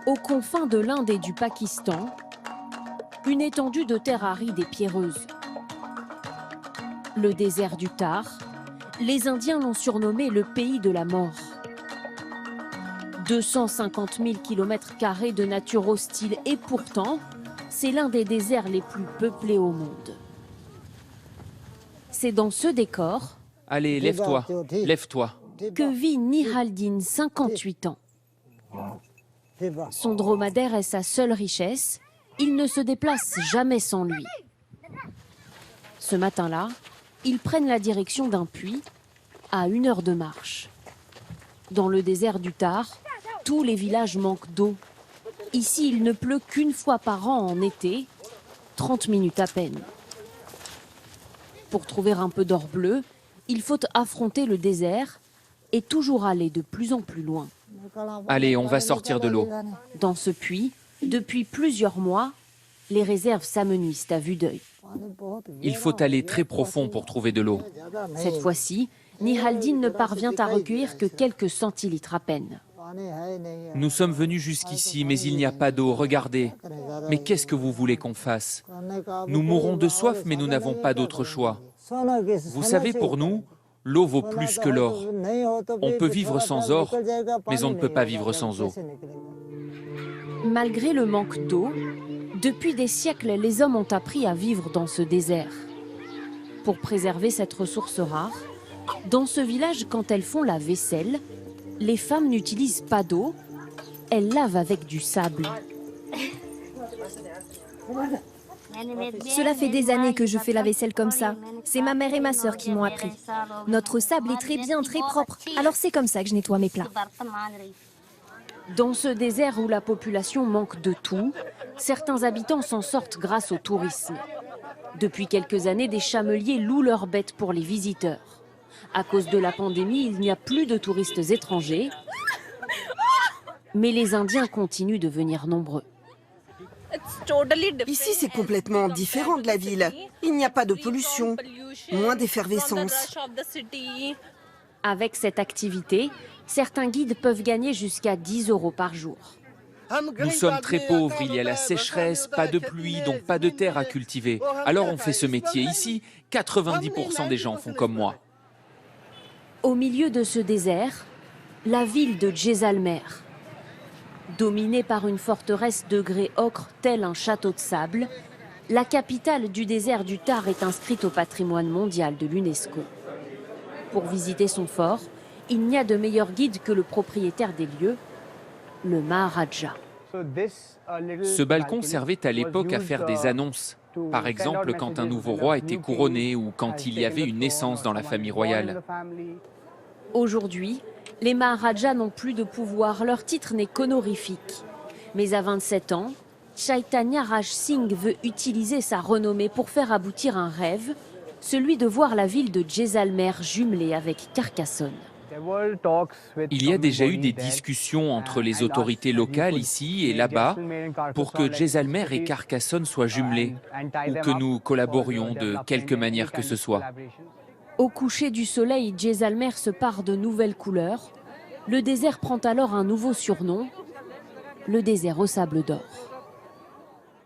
Aux confins de l'Inde et du Pakistan, une étendue de terre aride et pierreuse. Le désert du Thar, les Indiens l'ont surnommé le pays de la mort. 250 000 km² de nature hostile et pourtant, c'est l'un des déserts les plus peuplés au monde. C'est dans ce décor Allez, lève-toi, lève-toi. que vit Nihaldin, 58 ans. Son dromadaire est sa seule richesse. Il ne se déplace jamais sans lui. Ce matin-là, ils prennent la direction d'un puits à 1 heure de marche. Dans le désert du Thar, tous les villages manquent d'eau. Ici, il ne pleut qu'une fois par an en été, 30 minutes à peine. Pour trouver un peu d'or bleu, il faut affronter le désert et toujours aller de plus en plus loin. Allez, on va sortir de l'eau. Dans ce puits, depuis plusieurs mois, les réserves s'amenuisent à vue d'œil. Il faut aller très profond pour trouver de l'eau. Cette fois-ci, Nihaldin ne parvient à recueillir que quelques centilitres à peine. Nous sommes venus jusqu'ici, mais il n'y a pas d'eau, regardez. Mais qu'est-ce que vous voulez qu'on fasse? Nous mourrons de soif, mais nous n'avons pas d'autre choix. Vous savez, pour nous, l'eau vaut plus que l'or. On peut vivre sans or, mais on ne peut pas vivre sans eau. Malgré le manque d'eau, depuis des siècles, les hommes ont appris à vivre dans ce désert. Pour préserver cette ressource rare, dans ce village, quand elles font la vaisselle, les femmes n'utilisent pas d'eau, elles lavent avec du sable. Cela fait des années que je fais la vaisselle comme ça. C'est ma mère et ma sœur qui m'ont appris. Notre sable est très bien, très propre. Alors c'est comme ça que je nettoie mes plats. Dans ce désert où la population manque de tout, certains habitants s'en sortent grâce au tourisme. Depuis quelques années, des chameliers louent leurs bêtes pour les visiteurs. À cause de la pandémie, il n'y a plus de touristes étrangers, mais les Indiens continuent de venir nombreux. Ici, c'est complètement différent de la ville. Il n'y a pas de pollution, moins d'effervescence. Avec cette activité, certains guides peuvent gagner jusqu'à 10 € par jour. Nous sommes très pauvres, il y a la sécheresse, pas de pluie, donc pas de terre à cultiver. Alors on fait ce métier ici, 90% des gens font comme moi. Au milieu de ce désert, la ville de Jaisalmer. Dominée par une forteresse de grès ocre tel un château de sable, la capitale du désert du Thar est inscrite au patrimoine mondial de l'UNESCO. Pour visiter son fort, il n'y a de meilleur guide que le propriétaire des lieux, le Maharaja. Ce balcon servait à l'époque à faire des annonces. Par exemple, quand un nouveau roi était couronné ou quand il y avait une naissance dans la famille royale. Aujourd'hui, les Maharajas n'ont plus de pouvoir, leur titre n'est qu'honorifique. Mais à 27 ans, Chaitanya Raj Singh veut utiliser sa renommée pour faire aboutir un rêve, celui de voir la ville de Jaisalmer jumelée avec Carcassonne. Il y a déjà eu des discussions entre les autorités locales ici et là-bas pour que Jaisalmer et Carcassonne soient jumelés ou que nous collaborions de quelque manière que ce soit. Au coucher du soleil, Jaisalmer se pare de nouvelles couleurs. Le désert prend alors un nouveau surnom, le désert au sable d'or.